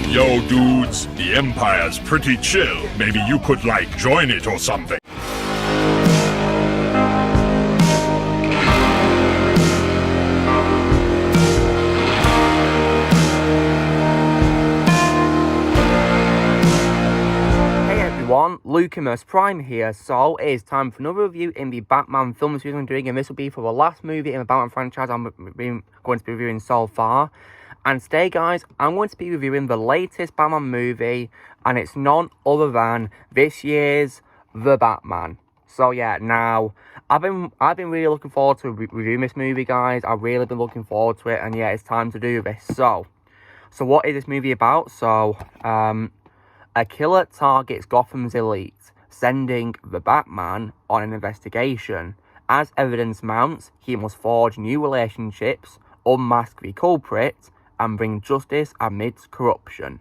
Yo, dudes, the Empire's pretty chill. Maybe you could, join it or something. Lucimus Prime here, so it is time for another review in the Batman film series I'm doing, and this will be for the last movie in the Batman franchise I'm going to be reviewing so far. And today, guys, I'm going to be reviewing the latest Batman movie, and it's none other than this year's The Batman. So yeah, now I've been really looking forward to reviewing this movie, guys. I've really been looking forward to it, and yeah, it's time to do this. So what is this movie about? A killer targets Gotham's elite, sending the Batman on an investigation. As evidence mounts, he must forge new relationships, unmask the culprit, and bring justice amidst corruption.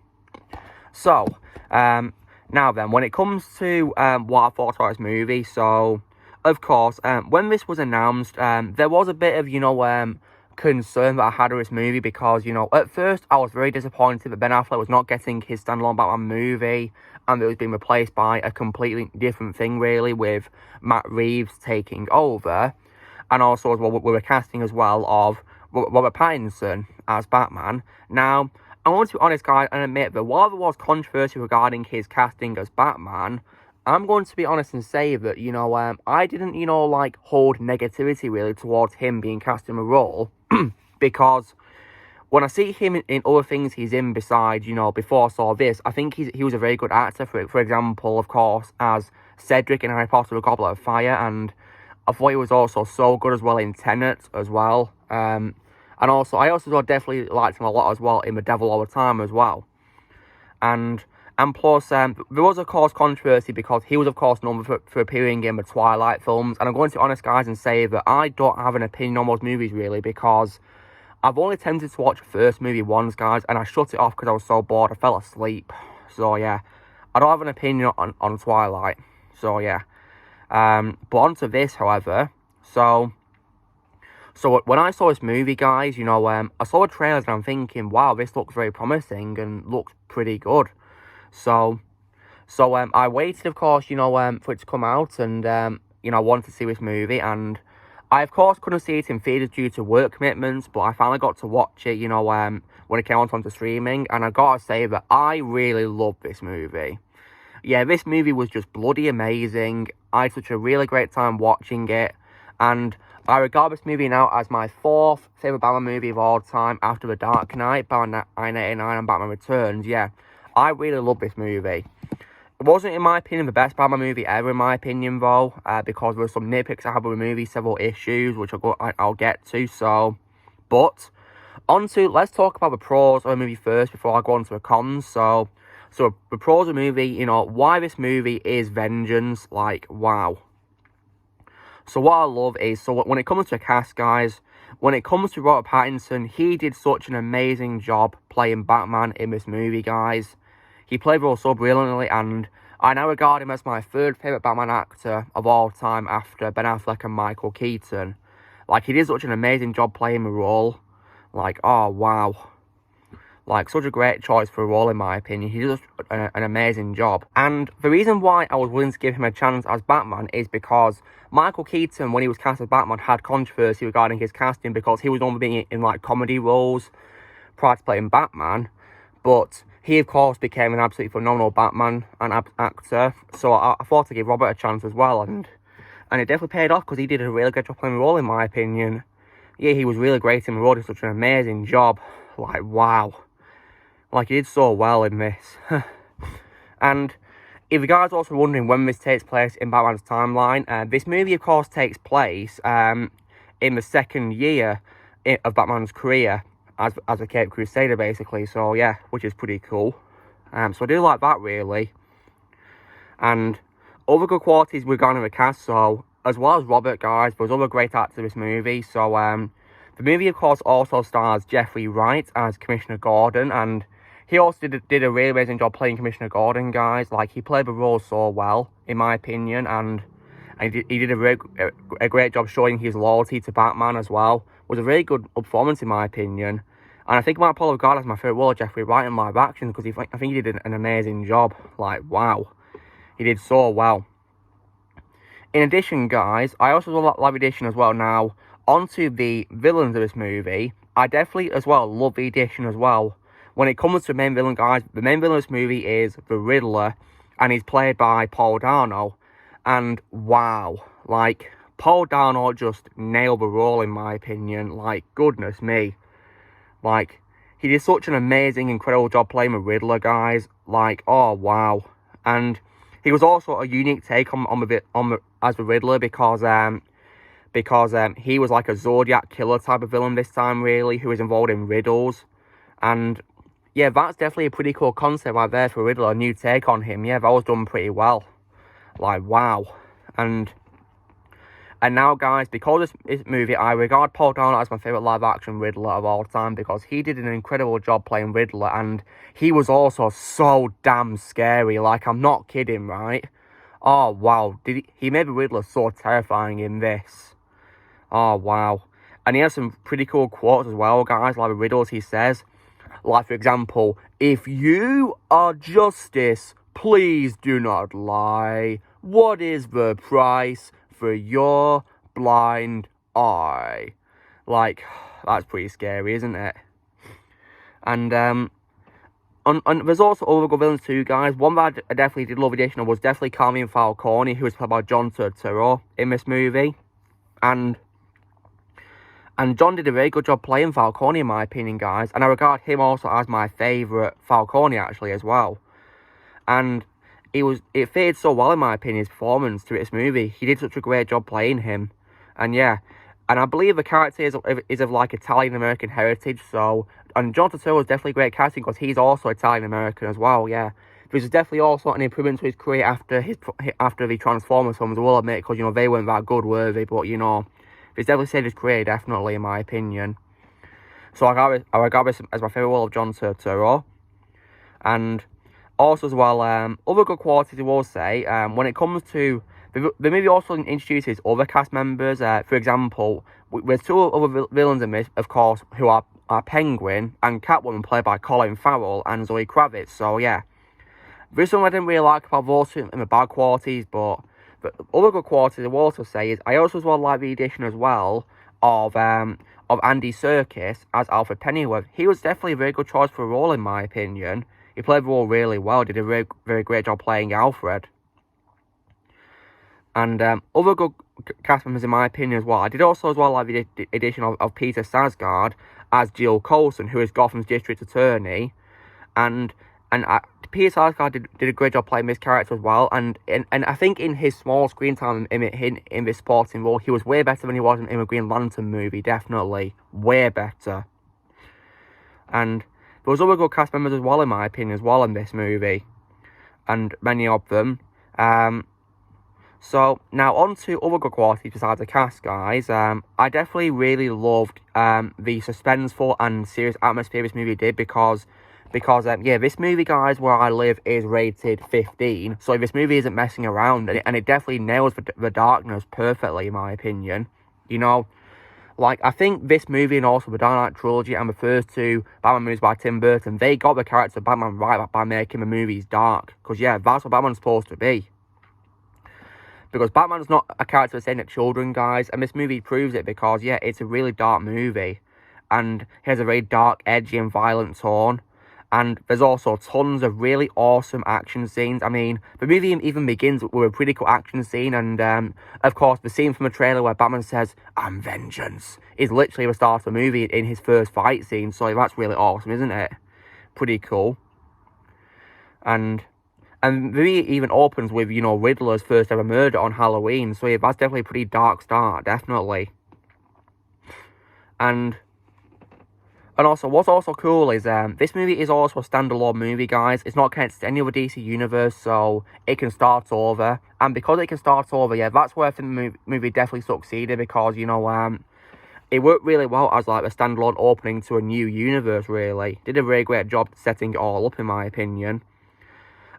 So, now then, when it comes to what I thought about this movie, so, of course, when this was announced, there was a bit of, concern that I had with this movie because, at first I was very disappointed that Ben Affleck was not getting his standalone Batman movie and it was being replaced by a completely different thing, really, with Matt Reeves taking over. And also, as well, we were casting as well of Robert Pattinson as Batman. Now, I want to be honest, guys, and admit that while there was controversy regarding his casting as Batman, I'm going to be honest and say that, I didn't, hold negativity, really, towards him being cast in the role. Because when I see him in other things he's in besides, before I saw this, I think he was a very good actor. For example, of course, as Cedric in Harry Potter, the Goblet of Fire. And I thought he was also so good as well in Tenet as well. And also, I also definitely liked him a lot as well in The Devil All the Time as well. And plus, there was, of course, controversy because he was, of course, known for appearing in the Twilight films. And I'm going to be honest, guys, and say that I don't have an opinion on those movies, really, because I've only tended to watch the first movie once, guys, and I shut it off because I was so bored. I fell asleep. So, yeah, I don't have an opinion on Twilight. So, yeah. But on to this, however. So when I saw this movie, guys, I saw the trailers and I'm thinking, wow, this looks very promising and looks pretty good. So I waited, of course, for it to come out, and, I wanted to see this movie, and I, of course, couldn't see it in theatres due to work commitments, but I finally got to watch it, when it came out onto streaming, and I gotta say that I really loved this movie. Yeah, this movie was just bloody amazing. I had such a really great time watching it, and I regard this movie now as my fourth favourite Batman movie of all time after The Dark Knight, Batman 1989, and Batman Returns. Yeah, I really love this movie. It wasn't, in my opinion, the best Batman movie ever, in my opinion, though, because there were some nitpicks I have with the movie, several issues, which I'll get to, but let's talk about the pros of the movie first before I go on to the cons. So the pros of the movie, why this movie is vengeance, wow. So what I love is, when it comes to a cast, guys, when it comes to Robert Pattinson, he did such an amazing job playing Batman in this movie, guys. He played the role so brilliantly, and I now regard him as my third favourite Batman actor of all time after Ben Affleck and Michael Keaton. He did such an amazing job playing the role. Oh, wow. Such a great choice for a role, in my opinion. He did an amazing job. And the reason why I was willing to give him a chance as Batman is because Michael Keaton, when he was cast as Batman, had controversy regarding his casting because he was only being in comedy roles prior to playing Batman. But he, of course, became an absolutely phenomenal Batman and actor. So I thought to give Robert a chance as well. And it definitely paid off because he did a really good job playing the role, in my opinion. Yeah, he was really great in the role. He did such an amazing job. Wow. He did so well in this. And if you guys are also wondering when this takes place in Batman's timeline, this movie, of course, takes place in the second year of Batman's career as a Caped Crusader, basically. So, yeah, which is pretty cool. So I do like that, really. And other good qualities regarding the cast, so as well as Robert, guys, there's other great actors in this movie. So, the movie, of course, also stars Jeffrey Wright as Commissioner Gordon, and he also did a really amazing job playing Commissioner Gordon, guys. He played the role so well, in my opinion, and he did a great job showing his loyalty to Batman as well. It was a very good performance, in my opinion. And I think Mark Paul regarded as my favourite role of Jeffrey Wright in live action because I think he did an amazing job. Like, wow. He did so well. In addition, guys, I also love live edition as well. Now, onto the villains of this movie. I definitely, as well, love the edition as well. When it comes to the main villain, guys, the main villain of this movie is the Riddler. And he's played by Paul Dano. And, wow. Like, Paul Dano just nailed the role, in my opinion. Like, goodness me. Like, he did such an amazing, incredible job playing the Riddler, guys. Like, oh, wow. And he was also a unique take as the Riddler because he was like a Zodiac killer type of villain this time, really, who was involved in riddles. And, yeah, that's definitely a pretty cool concept right there for Riddler, a new take on him. Yeah, that was done pretty well. Like, wow. And now, guys, because of this movie, I regard Paul Dano as my favourite live-action Riddler of all time because he did an incredible job playing Riddler, and he was also so damn scary. Like, I'm not kidding, right? Oh, wow. He made the Riddler so terrifying in this. Oh, wow. And he has some pretty cool quotes as well, guys, like the riddles he says. Like, for example, if you are justice, please do not lie. What is the price for your blind eye? Like, that's pretty scary, isn't it? And there's also other good villains too, guys. One that I definitely did love additional was definitely Carmine Falcone, who was played by John Turturro in this movie. And John did a very good job playing Falcone, in my opinion, guys. And I regard him also as my favourite Falcone, actually, as well. And it fitted so well, in my opinion, his performance to this movie. He did such a great job playing him. And yeah, and I believe the character is of like Italian-American heritage, so... And John Turturro is definitely great casting because he's also Italian-American as well, yeah. Which is definitely also an improvement to his career after the Transformers films, I will admit, because, you know, they weren't that good, were they? But, you know, it's definitely saved his career, definitely, in my opinion. So I regard this as my favourite role of John Turturro. And also as well, other good qualities I will say, when it comes to... The movie also introduces other cast members. For example, there's two other villains in this, of course, who are Penguin and Catwoman, played by Colin Farrell and Zoe Kravitz. So, yeah. This one I didn't really like about those two in the bad qualities, but other good qualities I will also say is I also as well like the addition as well of Andy Serkis as Alfred Pennyworth. He was definitely a very good choice for a role, in my opinion. He played the role really well, did a very, very great job playing Alfred. And other good cast members, in my opinion, as well. I did also as well like the addition of Peter Sarsgaard as Jill Coulson, who is Gotham's District Attorney. And Peter Sarsgaard did a great job playing this character as well. And I think in his small screen time in this supporting role, he was way better than he was in the Green Lantern movie, definitely. Way better. And there was other good cast members as well, in my opinion, as well in this movie. And many of them. So, now on to other good qualities besides the cast, guys. I definitely really loved the suspenseful and serious atmosphere this movie did because yeah, this movie, guys, Where I Live is rated 15. So this movie isn't messing around, and it definitely nails the darkness perfectly, in my opinion. You know, like, I think this movie and also the Dark Knight trilogy and the first two Batman movies by Tim Burton, they got the character of Batman right by making the movies dark. Because, yeah, that's what Batman's supposed to be. Because Batman's not a character that's aimed at children, guys. And this movie proves it because, yeah, it's a really dark movie. And it has a very dark, edgy and violent tone. And there's also tons of really awesome action scenes. I mean, the movie even begins with a pretty cool action scene. And, of course, the scene from the trailer where Batman says, "I'm vengeance," is literally the start of the movie in his first fight scene. So that's really awesome, isn't it? Pretty cool. And the movie even opens with, you know, Riddler's first ever murder on Halloween. So, yeah, that's definitely a pretty dark start, definitely. And also, what's also cool is, this movie is also a standalone movie, guys. It's not connected to any other DC universe, so it can start over. And because it can start over, yeah, that's where I think the movie definitely succeeded, because, you know, it worked really well as, like, a standalone opening to a new universe, really. Did a very great job setting it all up, in my opinion.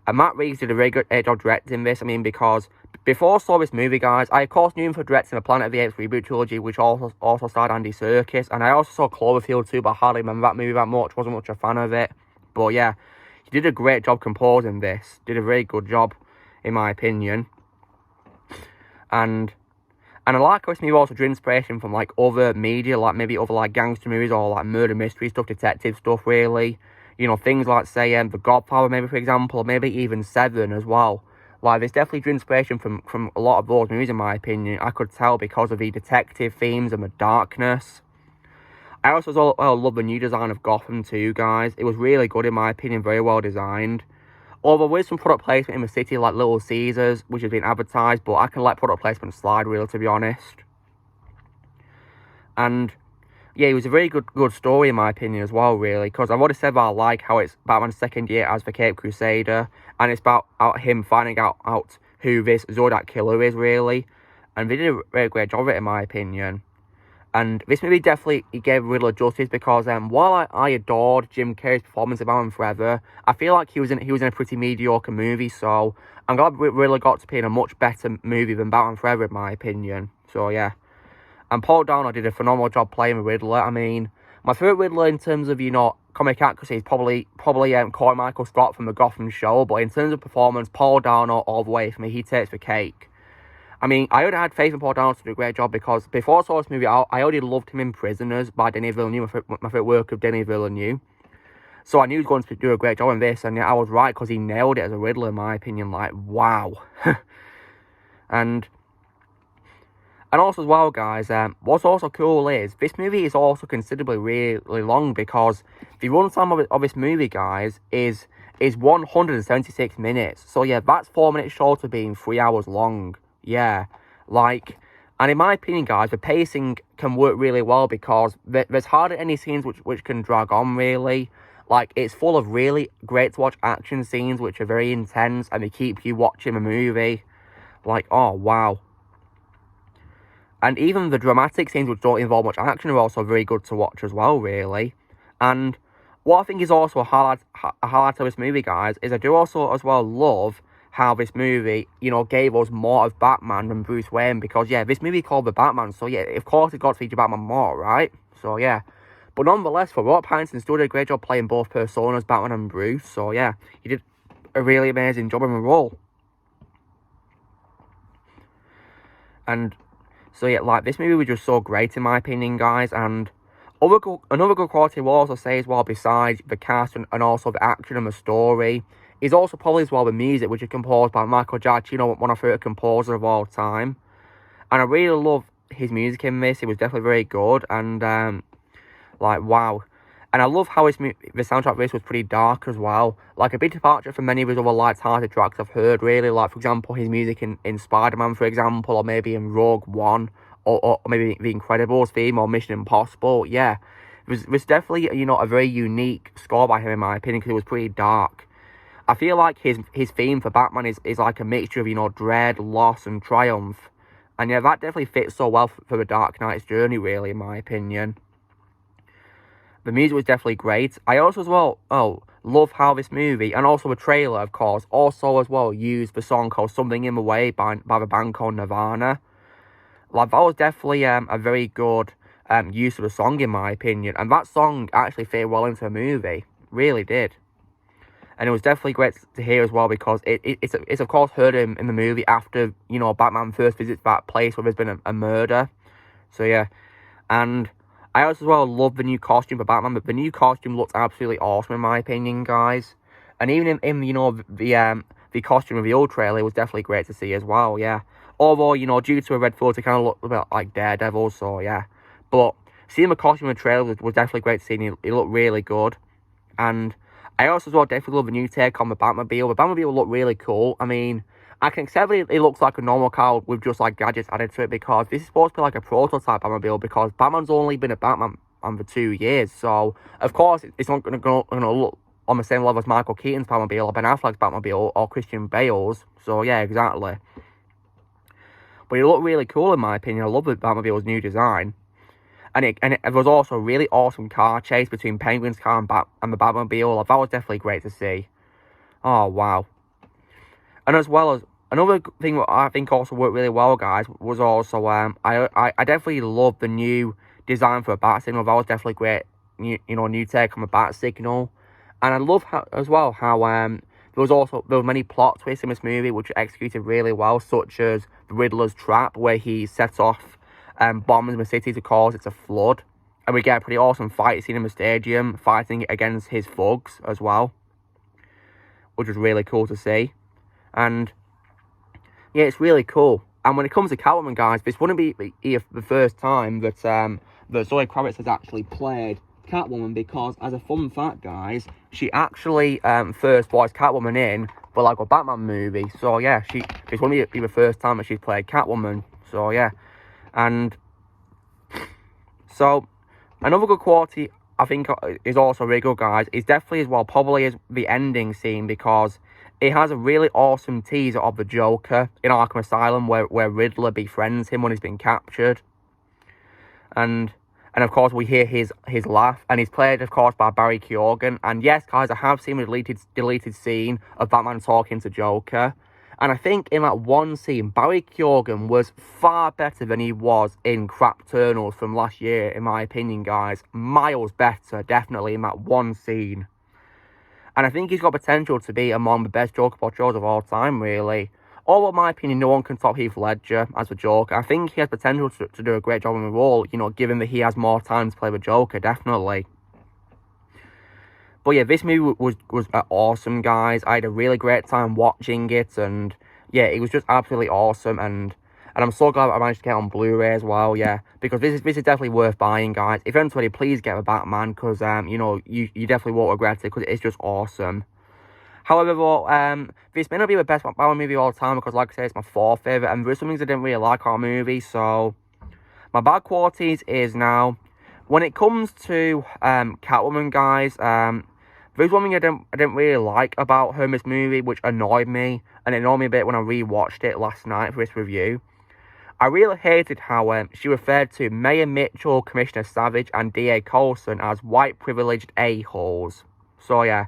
And Matt Reeves did a very good job directing this. I mean, because before I saw this movie, guys, I of course knew him for directing the Planet of the Apes reboot trilogy, which also starred Andy Serkis, and I also saw Cloverfield too, but I hardly remember that movie that much, wasn't much a fan of it. But yeah, he did a great job composing this, did a very good job, in my opinion. And I like how this movie also drew inspiration from, like, other media, like, maybe other, like, gangster movies or, like, murder mystery stuff, detective stuff, really. You know, things like, say, The Godfather, maybe, for example, or maybe even Seven as well. Like, this definitely drew inspiration from a lot of those movies, in my opinion. I could tell because of the detective themes and the darkness. I also love the new design of Gotham too, guys. It was really good, in my opinion, very well designed. Although with some product placement in the city, like Little Caesars, which has been advertised, but I can let product placement slide, really, to be honest. And yeah, it was a very good story, in my opinion, as well, really, because I've already said that I like how it's Batman's second year as the Cape Crusader, and it's about him finding out who this Zodiac Killer is, really. And they did a very great job of it, in my opinion. And this movie definitely gave Riddler justice, because while I adored Jim Carrey's performance in Batman Forever, I feel like he was in a pretty mediocre movie. So I'm glad Riddler got to be in a much better movie than Batman Forever, in my opinion. So yeah, and Paul Dano did a phenomenal job playing the Riddler. I mean, my favourite Riddler in terms of, you know, comic accuracy is probably Corey Michael Scott from the Gotham show. But in terms of performance, Paul Dano all the way for me. He takes the cake. I mean, I already had faith in Paul Dano to do a great job, because before I saw this movie, I already loved him in Prisoners by Denis Villeneuve, my favourite work of Denis Villeneuve. So I knew he was going to do a great job in this, and yeah, I was right, because he nailed it as a Riddler, in my opinion. Like, wow. and also as well, guys, what's also cool is, this movie is also considerably really long, because the runtime of this movie, guys, is 176 minutes. So yeah, that's 4 minutes short of being 3 hours long. Yeah, like, and in my opinion, guys, the pacing can work really well, because there's hardly any scenes which can drag on, really. Like, it's full of really great to watch action scenes which are very intense, and they keep you watching the movie. Like, oh, wow. And even the dramatic scenes which don't involve much action are also very good to watch as well, really. And what I think is also a highlight of this movie, guys, is I do also as well love how this movie, you know, gave us more of Batman than Bruce Wayne, because, yeah, this movie called The Batman, so, yeah, of course it got to feature Batman more, right? So, yeah. But nonetheless, for Robert Pattinson, still did a great job playing both personas, Batman and Bruce, so, yeah, he did a really amazing job in the role. And, so, yeah, like, this movie was just so great, in my opinion, guys, and another good quality we'll also say as well, besides the cast and also the action and the story, is also probably as well the music, which is composed by Michael Giacchino, one of my favourite composers of all time. And I really love his music in this. It was definitely very good, and like, wow. And I love how the soundtrack of this was pretty dark as well. Like, a big departure from many of his other light-hearted tracks I've heard, really. Like, for example, his music in Spider-Man, for example, or maybe in Rogue One, or maybe The Incredibles theme, or Mission Impossible. Yeah, it was definitely, you know, a very unique score by him, in my opinion, because it was pretty dark. I feel like his theme for Batman is like a mixture of, you know, dread, loss, and triumph. And yeah, that definitely fits so well for the Dark Knight's journey, really, in my opinion. The music was definitely great. I also as well, love how this movie, and also the trailer, of course, also as well used the song called Something in the Way by the band called Nirvana. Like, that was definitely a very good use of the song, in my opinion. And that song actually fit well into the movie. Really did. And it was definitely great to hear as well, because it's of course heard in the movie after, you know, Batman first visits that place where there's been a murder. So yeah, and I also as well love the new costume for Batman, but the new costume looks absolutely awesome, in my opinion, guys. And even in you know, the costume of the old trailer, it was definitely great to see as well, yeah. Although, you know, due to a red filter, it kind of looked a bit like Daredevil, so yeah. But seeing the costume in the trailer was definitely great to see, and it looked really good. And I also as well definitely love the new take on the Batmobile. The Batmobile looked really cool. I mean, I can accept it looks like a normal car with just like gadgets added to it, because this is supposed to be like a prototype Batmobile, because Batman's only been a Batman for 2 years. So, of course, it's not going to look on the same level as Michael Keaton's Batmobile, or Ben Affleck's Batmobile, or Christian Bale's. So, yeah, exactly. But it looked really cool, in my opinion. I love the Batmobile's new design. And it was also a really awesome car chase between Penguin's car and the Batmobile. That was definitely great to see. Oh, wow. And as well as another thing that I think also worked really well, guys, was also I definitely love the new design for a bat signal. That was definitely great. New take on the bat signal, and I love how there was many plot twists in this movie which were executed really well, such as the Riddler's trap where he sets off bombs in the city to cause it to flood, and we get a pretty awesome fight scene in the stadium fighting against his thugs as well, which was really cool to see. And yeah, it's really cool. And when it comes to Catwoman, guys, this wouldn't be the first time that Zoe Kravitz has actually played Catwoman, because as a fun fact, guys, she actually first voiced Catwoman in the Lego Batman movie. So yeah, this wouldn't be the first time that she's played Catwoman. So yeah, and so another good quality I think is also really good, guys, is definitely as well probably is the ending scene, because it has a really awesome teaser of the Joker in Arkham Asylum where Riddler befriends him when he's been captured. And of course we hear his laugh, and he's played of course by Barry Keoghan. And yes, guys, I have seen a deleted scene of Batman talking to Joker. And I think in that one scene, Barry Keoghan was far better than he was in Crap Eternals from last year, in my opinion, guys. Miles better, definitely, in that one scene. And I think he's got potential to be among the best Joker portrayals of all time, really. Although, in my opinion, no one can top Heath Ledger as the Joker. I think he has potential to do a great job in the role, given that he has more time to play the Joker, definitely. But yeah, this movie was awesome, guys. I had a really great time watching it, and yeah, it was just absolutely awesome. And I'm so glad I managed to get it on Blu-ray as well, yeah, because this is definitely worth buying, guys. If you're ready, please get the Batman, because you definitely won't regret it, because it's just awesome. However, this may not be the best Batman movie of all time, because like I said, it's my fourth favourite, and there's some things I didn't really like about the movie. So my bad qualities is now, when it comes to Catwoman, guys, there's one thing I didn't really like about her in this movie, which annoyed me, and it annoyed me a bit when I rewatched it last night for this review. I really hated how she referred to Mayor Mitchell, Commissioner Savage, and D.A. Coulson as white privileged a-holes. So yeah,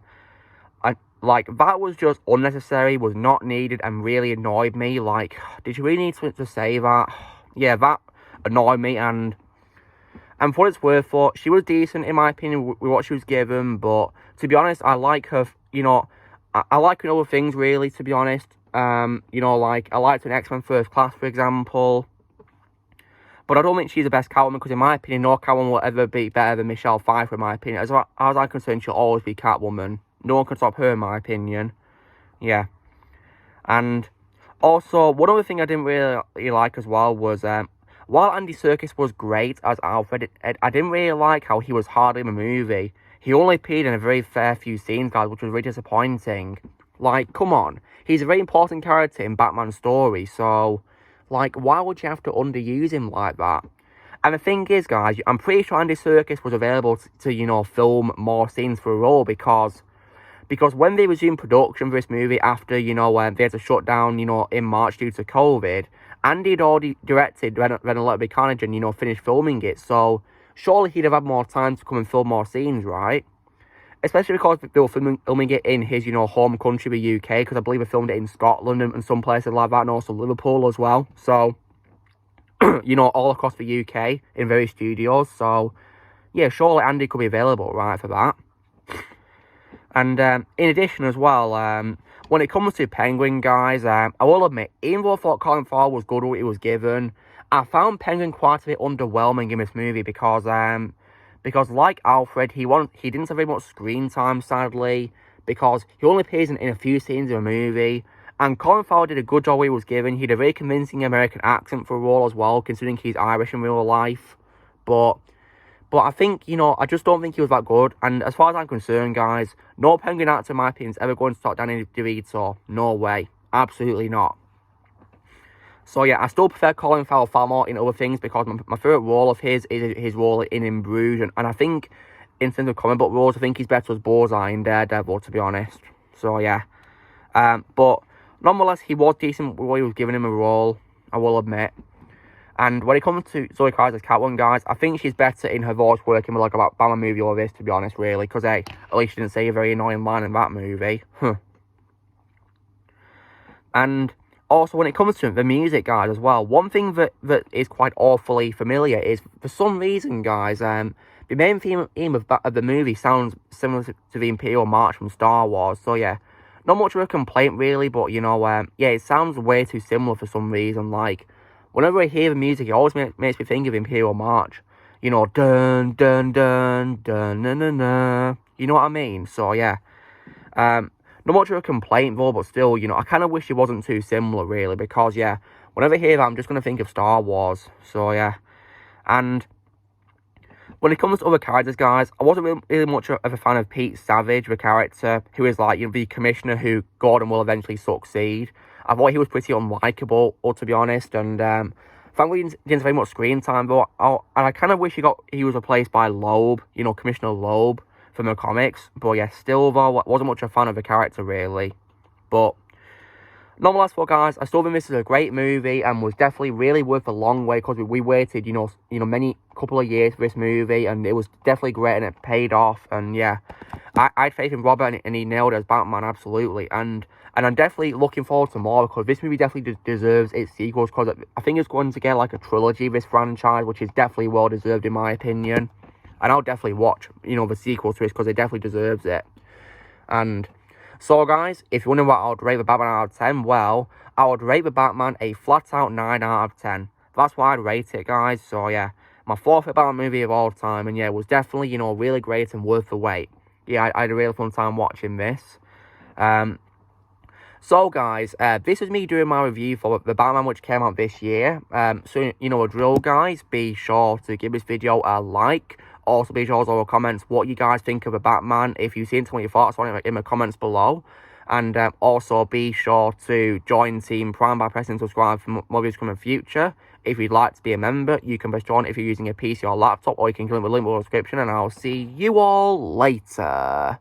that was just unnecessary, was not needed, and really annoyed me. Like, did you really need to say that? Yeah, that annoyed me, and for what it's worth, she was decent in my opinion with what she was given, but to be honest, I like her, I like her in other things, really, to be honest. I liked an X-Men First Class, for example. But I don't think she's the best Catwoman, because in my opinion, no Catwoman will ever be better than Michelle Pfeiffer, in my opinion. As far as I'm concerned, she'll always be Catwoman. No one can stop her, in my opinion. Yeah. And also, one other thing I didn't really like as well was, while Andy Serkis was great as Alfred, I didn't really like how he was hardly in the movie. He only appeared in a very fair few scenes, guys, which was really disappointing. Like, come on. He's a very important character in Batman's story, so, like, why would you have to underuse him like that? And the thing is, guys, I'm pretty sure Andy Serkis was available to film more scenes for a role, because when they resumed production for this movie after, they had to shut down, in March due to COVID, Andy had already directed Let Be Carnage and, finished filming it, so surely he'd have had more time to come and film more scenes, right? Especially because they were filming it in his, home country, the UK, because I believe they filmed it in Scotland and some places like that, and also Liverpool as well. So, all across the UK in various studios. So, yeah, surely Andy could be available, right, for that. And in addition as well, when it comes to Penguin, guys, I will admit, even though I thought Colin Farrell was good with what he was given, I found Penguin quite a bit underwhelming in this movie, because like Alfred, he didn't have very much screen time, sadly, because he only appears in a few scenes in the movie. And Colin Farrell did a good job what he was given. He had a very convincing American accent for a role as well, considering he's Irish in real life. But I think, I just don't think he was that good. And as far as I'm concerned, guys, no Penguin actor, in my opinion, is ever going to stop Danny DeVito. No way. Absolutely not. So yeah, I still prefer Colin Farrell far more in other things, because my favourite role of his is his role in Bruges. And I think, in terms of comic book roles, I think he's better as Bullseye in Daredevil, to be honest. So yeah. But nonetheless, he was decent with what he was giving him a role, I will admit. And when it comes to Zoe Kravitz as Catwoman, guys, I think she's better in her voice working with, like, a Batman movie or this, to be honest, really. Because, hey, at least she didn't say a very annoying line in that movie. And also, when it comes to the music, guys, as well, one thing that is quite awfully familiar is, for some reason, guys, the main theme of the movie sounds similar to the Imperial March from Star Wars. So, yeah, not much of a complaint, really, but, you know, yeah, it sounds way too similar for some reason. Like, whenever I hear the music, it always makes me think of Imperial March. You know, dun, dun, dun, dun, na, na, na. You know what I mean? So, yeah. Not much of a complaint, though, but still, you know, I kind of wish it wasn't too similar, really, because, yeah, whenever I hear that, I'm just going to think of Star Wars. So, yeah. And when it comes to other characters, guys, I wasn't really much of a fan of Pete Savage, the character, who is, like, you know, the commissioner who Gordon will eventually succeed. I thought he was pretty unlikable, to be honest, and, thankfully he didn't have very much screen time, but I kind of wish he was replaced by Loeb, you know, Commissioner Loeb from the comics. But yeah, still though, I wasn't much a fan of the character, really. But nonetheless, well, guys, I still think this is a great movie and was definitely really worth a long wait, because we waited, you know, many couple of years for this movie, and it was definitely great and it paid off. And yeah, I had faith in Robert, and he nailed it as Batman, absolutely. And I'm definitely looking forward to more, because this movie definitely deserves its sequels, because I think it's going to get like a trilogy, this franchise, which is definitely well deserved in my opinion. And I'll definitely watch, you know, the sequel to this, because it definitely deserves it. And so, guys, if you're wondering what I would rate the Batman out of 10, well, I would rate the Batman a flat-out 9 out of 10. That's why I'd rate it, guys. So, yeah, my fourth Batman movie of all time. And, yeah, it was definitely, you know, really great and worth the wait. Yeah, I had a really fun time watching this. So, guys, this was me doing my review for the Batman, which came out this year. So, you know, a drill, guys, be sure to give this video a like. Also, be sure to leave comments what you guys think of the Batman. If you've seen, tell me your thoughts on it in the comments below. And also, be sure to join Team Prime by pressing subscribe for more videos coming in the future. If you'd like to be a member, you can press join if you're using a PC or laptop, or you can click the link below the description. And I'll see you all later.